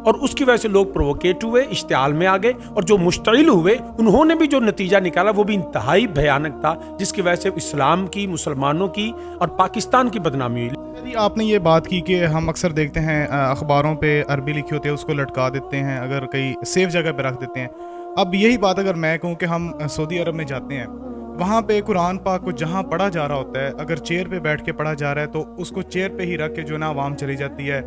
اور اس کی وجہ سے لوگ پرووکیٹ ہوئے, اشتعال میں آ گئے, اور جو مشتعل ہوئے انہوں نے بھی جو نتیجہ نکالا وہ بھی انتہائی بھیانک تھا, جس کی وجہ سے اسلام کی, مسلمانوں کی اور پاکستان کی بدنامی ہوئی. آپ نے یہ بات کی کہ ہم اکثر دیکھتے ہیں اخباروں پہ عربی لکھی ہوتی ہے اس کو لٹکا دیتے ہیں, اگر کئی سیف جگہ پہ رکھ دیتے ہیں. اب یہی بات اگر میں کہوں کہ ہم سعودی عرب میں جاتے ہیں, وہاں پہ قرآن پاک کو جہاں پڑھا جا رہا ہوتا ہے, اگر چیئر پہ بیٹھ کے پڑھا جا رہا ہے تو اس کو چیئر پہ ہی رکھ کے جو نا عوام چلی جاتی ہے,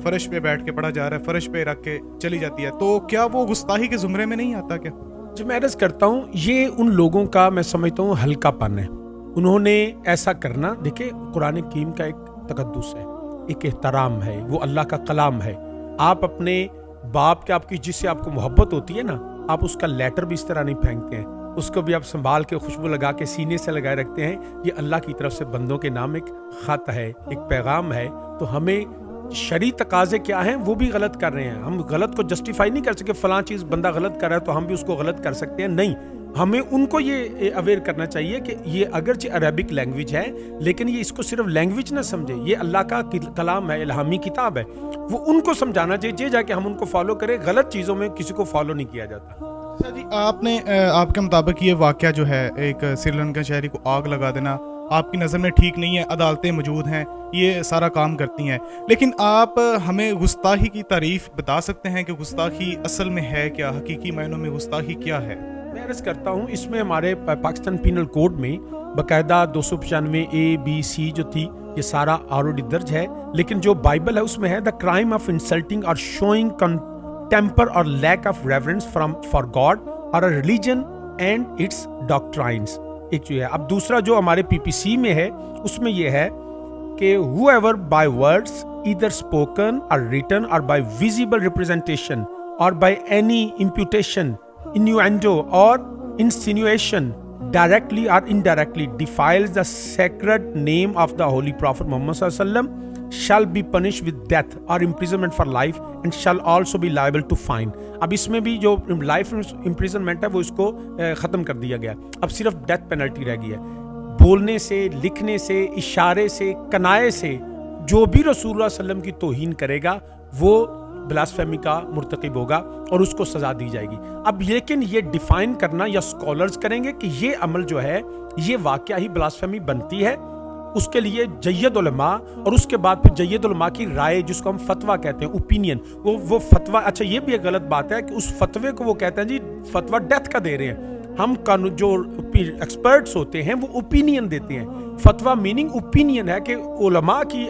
فرش پہ بیٹھ کے پڑھا جا رہا ہے فرش پہ رکھ کے چلی جاتی ہے, تو کیا وہ گستاخی کے زمرے میں نہیں آتا کیا؟ جو میں عرض کرتا ہوں, یہ ان لوگوں کا میں سمجھتا ہوں ہلکا پن ہے. انہوں نے ایسا کرنا, دیکھیں قرآن کریم کا ایک تقدس ہے, ایک احترام ہے, وہ اللہ کا کلام ہے. آپ اپنے باپ کے, آپ کی جس سے آپ کو محبت ہوتی ہے نا, آپ اس کا لیٹر بھی اس طرح نہیں پھینکتے ہیں, اس کو بھی آپ سنبھال کے خوشبو لگا کے سینے سے لگائے رکھتے ہیں. یہ اللہ کی طرف سے بندوں کے نام ایک خط ہے, ایک پیغام ہے. تو ہمیں شرعی تقاضے کیا ہیں وہ بھی غلط کر رہے ہیں. ہم غلط کو جسٹیفائی نہیں کر سکتے, فلاں چیز بندہ غلط کر رہا ہے تو ہم بھی اس کو غلط کر سکتے ہیں, نہیں. ہمیں ان کو یہ اویئر کرنا چاہیے کہ یہ اگرچہ عربک لینگویج ہے لیکن یہ اس کو صرف لینگویج نہ سمجھے, یہ اللہ کا کلام ہے, الہامی کتاب ہے. وہ ان کو سمجھانا چاہیے جا کے ہم ان کو فالو کریں. غلط چیزوں میں کسی کو فالو نہیں کیا جاتا. اچھا جی, آپ نے آپ کے مطابق یہ واقعہ جو ہے ایک سری لنکن شہری کو آگ لگا دینا آپ کی نظر میں ٹھیک نہیں ہے, عدالتیں موجود ہیں, یہ سارا کام کرتی ہیں, لیکن آپ ہمیں گستاخی کی تعریف بتا سکتے ہیں کہ گستاخی اصل میں ہے کیا, حقیقی معنوں میں گستاخی کیا ہے؟ میں عرض کرتا ہوں, اس میں ہمارے پاکستان پینل کوڈ میں باقاعدہ 295A-B-C جو تھی یہ سارا آلریڈی درج ہے, لیکن جو بائبل ہے اس میں ہے دا کرائم آف انسلٹنگ اور شوئنگ ٹیمپر اور lack of reverence for God اور ریلیجن اینڈ اٹس ڈاکٹرائنس. ایک جو ہے. اب دوسرا جو ہمارے PPC میں ہے اس میں یہ ہے کہ whoever by words either spoken or written or by visible representation or by any imputation, innuendo or insinuation directly or indirectly defiles the sacred name of the Holy Prophet Muhammad sallallahu alaihi wasallam shall be punished with death or imprisonment for life and shall also be liable to fine. اب اس میں بھی جو life imprisonment ہے وہ اس کو ختم کر دیا گیا, اب صرف ڈیتھ پینلٹی رہ گئی ہے. بولنے سے, لکھنے سے, اشارے سے, کنائے سے جو بھی رسول اللہ صلی اللہ علیہ وسلم کی توہین کرے گا وہ بلاسفیمی کا مرتکب ہوگا اور اس کو سزا دی جائے گی. اب لیکن یہ ڈیفائن کرنا یا اسکالرز کریں گے کہ یہ عمل جو ہے یہ واقعہ ہی بلاسفیمی بنتی ہے, اس کے لیے جید علماء اور اس کے بعد پھر جید علماء کی رائے جس کو ہم فتویٰ کہتے ہیں, اوپینین, وہ فتویٰ. اچھا یہ بھی ایک غلط بات ہے کہ اس فتوے کو وہ کہتے ہیں جی فتویٰ ڈیتھ کا دے رہے ہیں. ہم جو ایکسپرٹس ہوتے ہیں وہ اوپینین دیتے ہیں. فتویٰ میننگ اوپینین ہے کہ علماء کی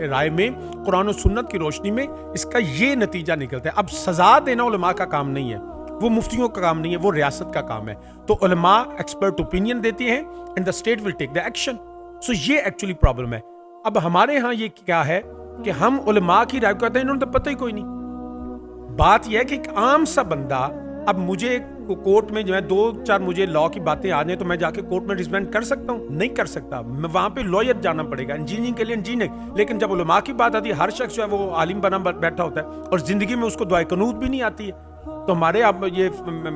رائے میں قرآن و سنت کی روشنی میں اس کا یہ نتیجہ نکلتا ہے. اب سزا دینا علماء کا کام نہیں ہے, وہ مفتیوں کا کام نہیں ہے, وہ ریاست کا کام ہے. تو علماء ایکسپرٹ اوپینین دیتے ہیں and the state will take the action. So یہ ایکچولی پرابلم ہے. اب ہمارے ہاں یہ کیا ہے کہ ہم علماء کی رائے کو کہتے ہیں انہوں نے تو پتہ ہی کوئی نہیں. بات یہ ہے کہ ایک عام سا بندہ, اب مجھے کورٹ میں جو ہے 2-4 مجھے لا کی باتیں آ جائیں تو میں جا کے کورٹ میں ریپرزینٹ کر سکتا ہوں؟ نہیں کر سکتا. میں وہاں پہ لائر جانا پڑے گا, انجینئرنگ کے لیے انجینئرنگ. لیکن جب علماء کی بات آتی ہے ہر شخص جو ہے وہ عالم بنا بیٹھا ہوتا ہے اور زندگی میں اس کو دعائے قنوت بھی نہیں آتی ہے. تو ہمارے اب یہ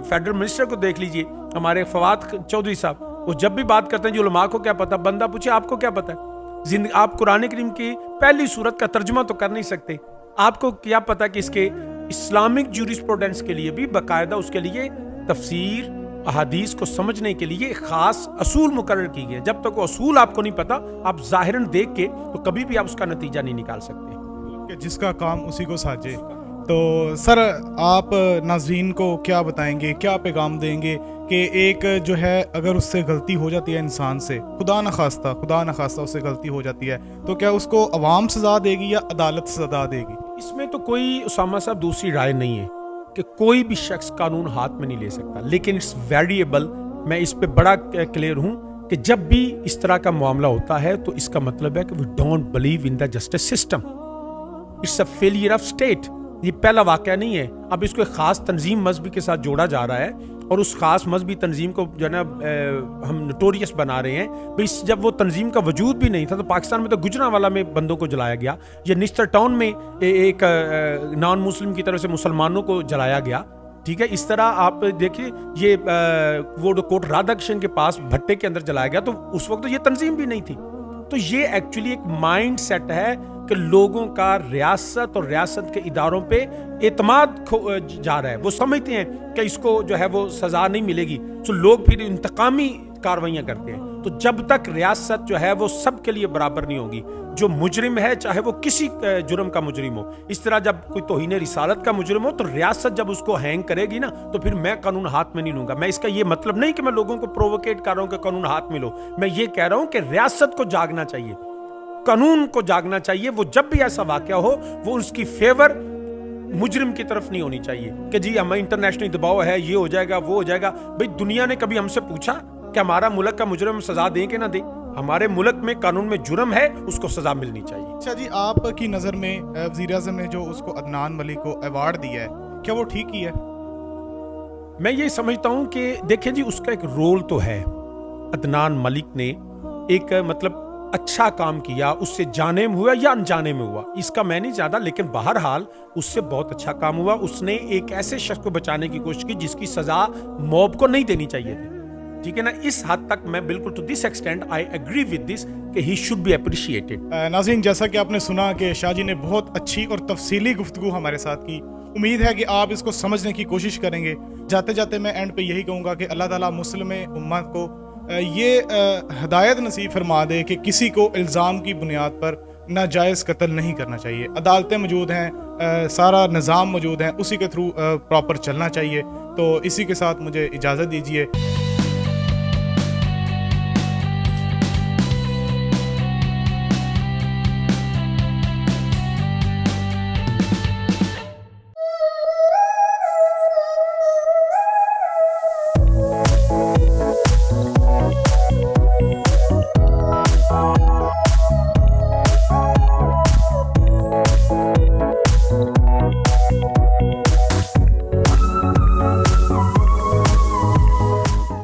فیڈرل منسٹر کو دیکھ لیجئے, ہمارے فواد چودھری صاحب, وہ جب بھی بات کرتے ہیں جو علماء کو کیا پتا, بندہ پوچھے آپ کو کیا پتا ہے, آپ قرآن کریم کی پہلی سورت کا ترجمہ تو کر نہیں سکتے, آپ کو کیا پتا کہ اس کے اسلامک جوریسپروڈنس کے لیے بھی باقاعدہ اس کے لیے تفسیر احادیث کو سمجھنے کے لیے خاص اصول مقرر کی گئے. جب تک وہ اصول آپ کو نہیں پتا آپ ظاہراً دیکھ کے تو کبھی بھی آپ اس کا نتیجہ نہیں نکال سکتے کہ جس کا کام اسی کو ساجے. تو سر آپ ناظرین کو کیا بتائیں گے, کیا پیغام دیں گے کہ ایک جو ہے اگر اس سے غلطی ہو جاتی ہے انسان سے, خدا نخواستہ اس سے غلطی ہو جاتی ہے, تو کیا اس کو عوام سزا دے گی یا عدالت سزا دے گی؟ اس میں تو کوئی اسامہ صاحب دوسری رائے نہیں ہے کہ کوئی بھی شخص قانون ہاتھ میں نہیں لے سکتا, لیکن اٹس ویریبل. میں اس پہ بڑا کلیئر ہوں کہ جب بھی اس طرح کا معاملہ ہوتا ہے تو اس کا مطلب ہے کہ we don't believe in the justice system, it's a failure of state. یہ پہلا واقعہ نہیں ہے. اب اس کو ایک خاص تنظیم مذہبی کے ساتھ جوڑا جا رہا ہے اور اس خاص مذہبی تنظیم کو جو ہے نا ہم نوٹوریس بنا رہے ہیں. جب وہ تنظیم کا وجود بھی نہیں تھا تو پاکستان میں تو گجرانوالہ میں بندوں کو جلایا گیا, یا نسٹر ٹاؤن میں ایک نان مسلم کی طرف سے مسلمانوں کو جلایا گیا. ٹھیک ہے, اس طرح آپ دیکھیے یہ وہ کوٹ رادھا کرشن کے پاس بھٹے کے اندر جلایا گیا, تو اس وقت تو یہ تنظیم بھی نہیں تھی. تو یہ ایکچولی ایک مائنڈ سیٹ ہے کہ لوگوں کا ریاست اور ریاست کے اداروں پہ اعتماد جا رہا ہے. وہ سمجھتے ہیں کہ اس کو جو ہے وہ سزا نہیں ملے گی, تو لوگ پھر انتقامی کاروائیاں کرتے ہیں. تو جب تک ریاست جو ہے وہ سب کے لیے برابر نہیں ہوگی, جو مجرم ہے چاہے وہ کسی جرم کا مجرم ہو, اس طرح جب کوئی توہین رسالت کا مجرم ہو تو ریاست جب اس کو ہینگ کرے گی نا, تو پھر میں قانون ہاتھ میں نہیں لوں گا. میں اس کا یہ مطلب نہیں کہ میں لوگوں کو پرووکیٹ کر رہا ہوں کہ قانون ہاتھ میں لو. میں یہ کہہ رہا ہوں کہ ریاست کو جاگنا چاہیے, قانون کو جاگنا چاہیے. وہ جب بھی ایسا واقعہ ہو وہ اس کی فیور مجرم کی طرف نہیں ہونی چاہیے کہ جی ہمیں انٹرنیشنل دباؤ ہے, یہ ہو جائے گا وہ ہو جائے گا. بھئی دنیا نے کبھی ہم سے پوچھا کہ ہمارا ملک کا مجرم سزا دیں کہ نہ دیں؟ ہمارے ملک میں قانون میں جرم ہے, اس کو سزا ملنی چاہیے. اچھا جی, آپ کی نظر میں وزیر اعظم نے جو اس کو عدنان ملک کو ایوارڈ دیا ہے, کیا وہ ٹھیک ہی ہے؟ میں یہ سمجھتا ہوں کہ دیکھیں جی اس کا ایک رول تو ہے. عدنان ملک نے ایک مطلب اچھا کام کیا, اس سے جانے میں ہوا یا انجانے میں ہوا اس کا میں نہیں جانتا, لیکن بہرحال اس سے بہت اچھا کام ہوا. اس نے ایک ایسے شخص کو بچانے کی کوشش کی جس کی سزا موب کو نہیں دینی چاہیے تھی. ٹھیک ہے نا, اس حد تک میں بالکل to this extent I agree with this کہ ہی شوڈ بی اپریشیٹڈ. ناظرین, جیسا کہ آپ نے سنا کہ شاہ جی نے بہت اچھی اور تفصیلی گفتگو ہمارے ساتھ کی. امید ہے کہ آپ اس کو سمجھنے کی کوشش کریں گے. جاتے جاتے میں اینڈ پہ یہی کہوں گا کہ اللہ تعالیٰ مسلم امت کو یہ ہدایت نصیب فرما دے کہ کسی کو الزام کی بنیاد پر ناجائز قتل نہیں کرنا چاہیے. عدالتیں موجود ہیں, سارا نظام موجود ہے, اسی کے تھرو پراپر چلنا چاہیے. تو اسی کے ساتھ مجھے اجازت دیجیے.